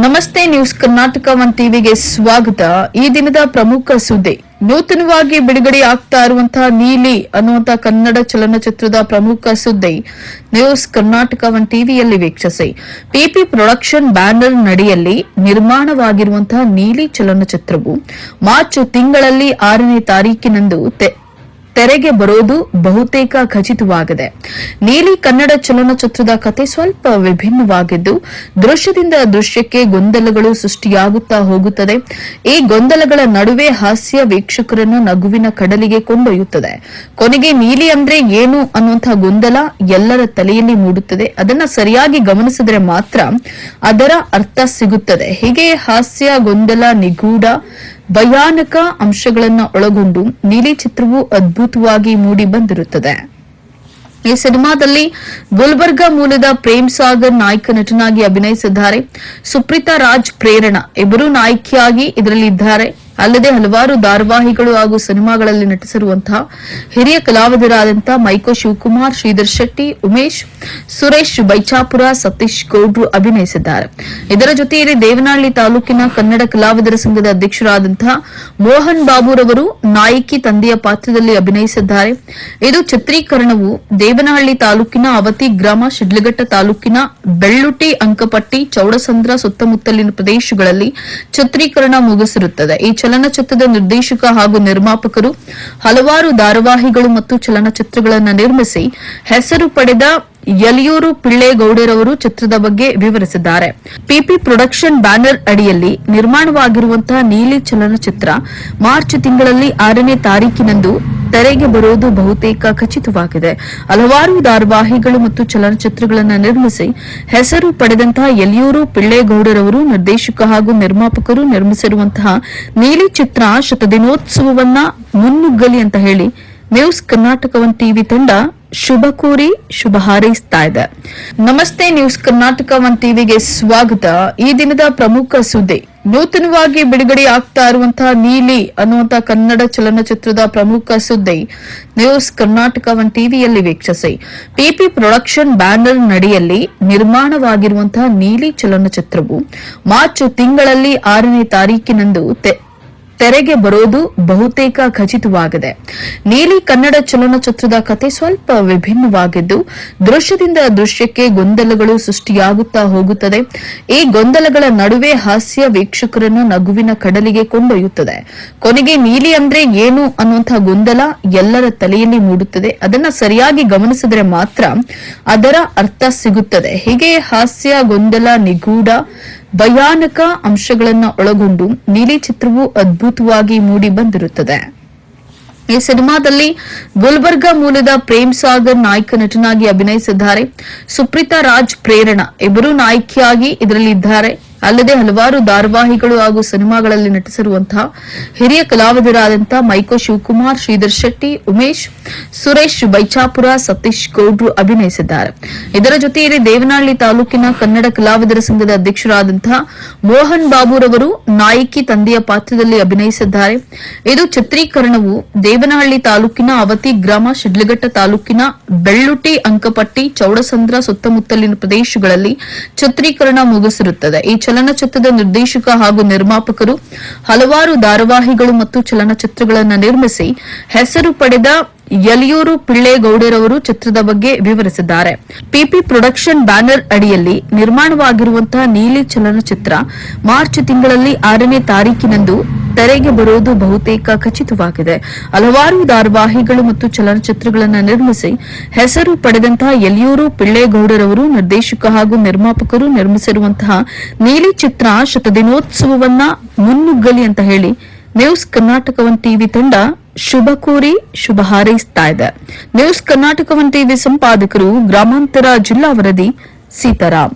ನಮಸ್ತೆ news Karnataka one ಟಿವಿಗೆ ಸ್ವಾಗತ. ಈ ದಿನದ ಪ್ರಮುಖ ಸುದ್ದಿ. ನೂತನವಾಗಿ ಬಿಡುಗಡೆ ಆಗ್ತಾ ಇರುವಂತಹ ನೀಲಿ ಅನ್ನುವಂತಹ ಕನ್ನಡ ಚಲನಚಿತ್ರದ ಪ್ರಮುಖ ಸುದ್ದಿ ನ್ಯೂಸ್ ಕರ್ನಾಟಕ ಒನ್ ಟಿವಿಯಲ್ಲಿ ವೀಕ್ಷಿಸಿ. ಪಿಪಿ ಪ್ರೊಡಕ್ಷನ್ ಬ್ಯಾನರ್ ನಡಿಯಲ್ಲಿ ನಿರ್ಮಾಣವಾಗಿರುವಂತಹ ನೀಲಿ ಚಲನಚಿತ್ರವು ಮಾರ್ಚ್ ತಿಂಗಳಲ್ಲಿ 6ನೇ ತಾರೀಕಿನಂದು ತೆರೆಗೆ ಬರೋದು ಬಹುತೇಕ ಖಚಿತವಾಗಿದೆ. ನೀಲಿ ಕನ್ನಡ ಚಲನಚಿತ್ರದ ಕತೆ ಸ್ವಲ್ಪ ವಿಭಿನ್ನವಾಗಿದ್ದು, ದೃಶ್ಯದಿಂದ ದೃಶ್ಯಕ್ಕೆ ಗೊಂದಲಗಳು ಸೃಷ್ಟಿಯಾಗುತ್ತಾ ಹೋಗುತ್ತದೆ. ಈ ಗೊಂದಲಗಳ ನಡುವೆ ಹಾಸ್ಯ ವೀಕ್ಷಕರನ್ನು ನಗುವಿನ ಕಡಲಿಗೆ ಕೊಂಡೊಯ್ಯುತ್ತದೆ. ಕೊನೆಗೆ ನೀಲಿ ಅಂದ್ರೆ ಏನು ಅನ್ನುವಂತಹ ಗೊಂದಲ ಎಲ್ಲರ ತಲೆಯಲ್ಲಿ ಮೂಡುತ್ತದೆ. ಅದನ್ನ ಸರಿಯಾಗಿ ಗಮನಿಸಿದರೆ ಮಾತ್ರ ಅದರ ಅರ್ಥ ಸಿಗುತ್ತದೆ. ಹೀಗೆ ಹಾಸ್ಯ, ಗೊಂದಲ, ನಿಗೂಢ, ಭಯಾನಕ ಅಂಶಗಳನ್ನು ಒಳಗೊಂಡು ನೀಲಿ ಚಿತ್ರವು ಅದ್ಭುತವಾಗಿ ಮೂಡಿ ಬಂದಿರುತ್ತದೆ. ಈ ಸಿನಿಮಾದಲ್ಲಿ ಗುಲ್ಬರ್ಗಾ ಮೂಲದ ಪ್ರೇಮ್ ಸಾಗರ್ ನಾಯಕ ನಟನಾಗಿ ಅಭಿನಯಿಸಿದ್ದಾರೆ. ಸುಪ್ರೀತಾ ರಾಜ್, ಪ್ರೇರಣಾ ಇಬ್ಬರು ನಾಯಕಿಯಾಗಿ ಇದರಲ್ಲಿದ್ದಾರೆ. ಅಲ್ಲದೆ ಹಲವಾರು ಧಾರಾವಾಹಿಗಳು ಹಾಗೂ ಸಿನಿಮಾಗಳಲ್ಲಿ ನಟಿಸಿರುವಂತಹ ಹಿರಿಯ ಕಲಾವಿದರಾದಂತಹ ಮೈಕೋ ಶಿವಕುಮಾರ್, ಶ್ರೀಧರ್ ಶೆಟ್ಟಿ, ಉಮೇಶ್, ಸುರೇಶ್ ಬೈಚಾಪುರ, ಸತೀಶ್ ಗೌಡ್ರು ಅಭಿನಯಿಸಿದ್ದಾರೆ. ಇದರ ಜೊತೆಯಲ್ಲಿ ದೇವನಹಳ್ಳಿ ತಾಲೂಕಿನ ಕನ್ನಡ ಕಲಾವಿದರ ಸಂಘದ ಅಧ್ಯಕ್ಷರಾದಂತಹ ಮೋಹನ್ ಬಾಬುರವರು ನಾಯಕಿ ತಂದೆಯ ಪಾತ್ರದಲ್ಲಿ ಅಭಿನಯಿಸಿದ್ದಾರೆ. ಇದು ಚಿತ್ರೀಕರಣವು ದೇವನಹಳ್ಳಿ ತಾಲೂಕಿನ ಅವತಿ ಗ್ರಾಮ, ಶಿಡ್ಲಘಟ್ಟ ತಾಲೂಕಿನ ಬೆಳ್ಳುಟಿ, ಅಂಕಪಟ್ಟಿ, ಚೌಡಸಂದ್ರ ಸುತ್ತಮುತ್ತಲಿನ ಪ್ರದೇಶಗಳಲ್ಲಿ ಚಿತ್ರೀಕರಣ ಮುಗಿಸಿರುತ್ತದೆ. ಈ ಚಲನಚಿತ್ರದ ನಿರ್ದೇಶಕ ಹಾಗೂ ನಿರ್ಮಾಪಕರು ಹಲವಾರು ಧಾರಾವಾಹಿಗಳು ಮತ್ತು ಚಲನಚಿತ್ರಗಳನ್ನು ನಿರ್ಮಿಸಿ ಹೆಸರು ಪಡೆದ ಯಲಿಯೂರು ಪಿಳ್ಳೇಗೌಡರವರು ಚಿತ್ರದ ಬಗ್ಗೆ ವಿವರಿಸಿದ್ದಾರೆ. ಪಿಪಿ ಪ್ರೊಡಕ್ಷನ್ ಬ್ಯಾನರ್ ಅಡಿಯಲ್ಲಿ ನಿರ್ಮಾಣವಾಗಿರುವಂತಹ ನೀಲಿ ಚಲನಚಿತ್ರ ಮಾರ್ಚ್ ತಿಂಗಳಲ್ಲಿ 6ನೇ ತಾರೀಕಿನಂದು ತೆರೆಗೆ ಬರುವುದು ಬಹುತೇಕ ಖಚಿತವಾಗಿದೆ. ಹಲವಾರು ಧಾರಾವಾಹಿಗಳು ಮತ್ತು ಚಲನಚಿತ್ರಗಳನ್ನು ನಿರ್ಮಿಸಿ ಹೆಸರು ಪಡೆದಂತಹ ಯಲಿಯೂರು ಪಿಳ್ಳೇಗೌಡರವರು ನಿರ್ದೇಶಕ ಹಾಗೂ ನಿರ್ಮಾಪಕರು ನಿರ್ಮಿಸಿರುವಂತಹ ನೀಲಿ ಚಿತ್ರ ಶತದಿನೋತ್ಸವವನ್ನ ಮುನ್ನುಗ್ಗಲಿ ಅಂತ ಹೇಳಿ ನ್ಯೂಸ್ ಕರ್ನಾಟಕ ಒನ್ ಟಿವಿ ತಂಡ ಶುಭ ಕೋರಿ ಶುಭ ಹಾರೈಸ್ತಾ ಇದೆ. ನಮಸ್ತೆ ನ್ಯೂಸ್ ಕರ್ನಾಟಕ ಒನ್ ಟಿವಿಗೆ ಸ್ವಾಗತ. ಈ ದಿನದ ಪ್ರಮುಖ ಸುದ್ದಿ. ನೂತನವಾಗಿ ಬಿಡುಗಡೆ ಆಗ್ತಾ ಇರುವಂತಹ ನೀಲಿ ಅನ್ನುವಂತಹ ಕನ್ನಡ ಚಲನಚಿತ್ರದ ಪ್ರಮುಖ ಸುದ್ದಿ ನ್ಯೂಸ್ ಕರ್ನಾಟಕ ಒನ್ ಟಿವಿಯಲ್ಲಿ ವೀಕ್ಷಿಸಿ. ಪಿಪಿ ಪ್ರೊಡಕ್ಷನ್ ಬ್ಯಾನರ್ ನಡಿಯಲ್ಲಿ ನಿರ್ಮಾಣವಾಗಿರುವಂತಹ ನೀಲಿ ಚಲನಚಿತ್ರವು ಮಾರ್ಚ್ ತಿಂಗಳಲ್ಲಿ 6ನೇ ತಾರೀಕಿನಂದು ತೆರೆಗೆ ಬರೋದು ಬಹುತೇಕ ಖಚಿತವಾಗಿದೆ. ನೀಲಿ ಕನ್ನಡ ಚಲನಚಿತ್ರದ ಕತೆ ಸ್ವಲ್ಪ ವಿಭಿನ್ನವಾಗಿದ್ದು, ದೃಶ್ಯದಿಂದ ದೃಶ್ಯಕ್ಕೆ ಗೊಂದಲಗಳು ಸೃಷ್ಟಿಯಾಗುತ್ತಾ ಹೋಗುತ್ತದೆ. ಈ ಗೊಂದಲಗಳ ನಡುವೆ ಹಾಸ್ಯ ವೀಕ್ಷಕರನ್ನು ನಗುವಿನ ಕಡಲಿಗೆ ಕೊಂಡೊಯ್ಯುತ್ತದೆ. ಕೊನೆಗೆ ನೀಲಿ ಅಂದ್ರೆ ಏನು ಅನ್ನುವಂತಹ ಗೊಂದಲ ಎಲ್ಲರ ತಲೆಯಲ್ಲಿ ಮೂಡುತ್ತದೆ. ಅದನ್ನ ಸರಿಯಾಗಿ ಗಮನಿಸಿದರೆ ಮಾತ್ರ ಅದರ ಅರ್ಥ ಸಿಗುತ್ತದೆ. ಹೀಗೆ ಹಾಸ್ಯ, ಗೊಂದಲ, ನಿಗೂಢ, ಭಯಾನಕ ಅಂಶಗಳನ್ನು ಒಳಗೊಂಡು ನೀಲಿ ಚಿತ್ರವು ಅದ್ಭುತವಾಗಿ ಮೂಡಿ ಬಂದಿರುತ್ತದೆ. ಈ ಸಿನಿಮಾದಲ್ಲಿ ಗುಲ್ಬರ್ಗಾ ಮೂಲದ ಪ್ರೇಮ್ ಸಾಗರ್ ನಾಯಕ ನಟನಾಗಿ ಅಭಿನಯಿಸಿದ್ದಾರೆ. ಸುಪ್ರೀತಾ ರಾಜ್, ಪ್ರೇರಣಾ ಇಬ್ಬರು ನಾಯಕಿಯಾಗಿ ಇದರಲ್ಲಿದ್ದಾರೆ. ಅಲ್ಲದೆ ಹಲವಾರು ಧಾರಾವಾಹಿಗಳು ಹಾಗೂ ಸಿನಿಮಾಗಳಲ್ಲಿ ನಟಿಸಿರುವಂತಹ ಹಿರಿಯ ಕಲಾವಿದರಾದಂತಹ ಮೈಕೋ ಶಿವಕುಮಾರ್, ಶ್ರೀಧರ್ ಶೆಟ್ಟಿ, ಉಮೇಶ್, ಸುರೇಶ್ ಬೈಚಾಪುರ, ಸತೀಶ್ ಗೌಡ್ರು ಅಭಿನಯಿಸಿದ್ದಾರೆ. ಇದರ ಜೊತೆಯಲ್ಲಿ ದೇವನಹಳ್ಳಿ ತಾಲೂಕಿನ ಕನ್ನಡ ಕಲಾವಿದರ ಸಂಘದ ಅಧ್ಯಕ್ಷರಾದಂತಹ ಮೋಹನ್ ಬಾಬುರವರು ನಾಯಕಿ ತಂದೆಯ ಪಾತ್ರದಲ್ಲಿ ಅಭಿನಯಿಸಿದ್ದಾರೆ. ಇದು ಚಿತ್ರೀಕರಣವು ದೇವನಹಳ್ಳಿ ತಾಲೂಕಿನ ಅವತಿ ಗ್ರಾಮ, ಶಿಡ್ಲಘಟ್ಟ ತಾಲೂಕಿನ ಬೆಳ್ಳುಟಿ, ಅಂಕಪಟ್ಟಿ, ಚೌಡಸಂದ್ರ ಸುತ್ತಮುತ್ತಲಿನ ಪ್ರದೇಶಗಳಲ್ಲಿ ಚಿತ್ರೀಕರಣ ಮುಗಿಸಿರುತ್ತದೆ. ಈ ಚಲನಚಿತ್ರದ ನಿರ್ದೇಶಕ ಹಾಗೂ ನಿರ್ಮಾಪಕರು ಹಲವಾರು ಧಾರಾವಾಹಿಗಳು ಮತ್ತು ಚಲನಚಿತ್ರಗಳನ್ನು ನಿರ್ಮಿಸಿ ಹೆಸರು ಪಡೆದ ಯಲಿಯೂರು ಪಿಳ್ಳೇಗೌಡರವರು ಚಿತ್ರದ ಬಗ್ಗೆ ವಿವರಿಸಿದ್ದಾರೆ. ಪಿಪಿ ಪ್ರೊಡಕ್ಷನ್ ಬ್ಯಾನರ್ ಅಡಿಯಲ್ಲಿ ನಿರ್ಮಾಣವಾಗಿರುವಂತಹ ನೀಲಿ ಚಲನಚಿತ್ರ ಮಾರ್ಚ್ ತಿಂಗಳಲ್ಲಿ 6ನೇ ತಾರೀಕಿನಂದು ತೆರೆಗೆ ಬರುವುದು ಬಹುತೇಕ ಖಚಿತವಾಗಿದೆ. ಹಲವಾರು ಧಾರಾವಾಹಿಗಳು ಮತ್ತು ಚಲನಚಿತ್ರಗಳನ್ನು ನಿರ್ಮಿಸಿ ಹೆಸರು ಪಡೆದಂತಹ ಯಲಿಯೂರು ಪಿಳ್ಳೇಗೌಡರವರು ನಿರ್ದೇಶಕ ಹಾಗೂ ನಿರ್ಮಾಪಕರು ನಿರ್ಮಿಸಿರುವಂತಹ ನೀಲಿ ಚಿತ್ರ ಶತದಿನೋತ್ಸವವನ್ನ ಮುನ್ನುಗ್ಗಲಿ ಅಂತ ಹೇಳಿ ನ್ಯೂಸ್ ಕರ್ನಾಟಕ ಒನ್ ಟಿವಿ ತಂಡ ಶುಭ ಕೋರಿ ಶುಭ ಹಾರೈಸ್ತಾ ಇದೆ. ನ್ಯೂಸ್ ಕರ್ನಾಟಕ ಒನ್ ಟಿವಿ ಸಂಪಾದಕರು ಗ್ರಾಮಾಂತರ ಜಿಲ್ಲಾ ವರದಿ ಸೀತಾರಾಮ್.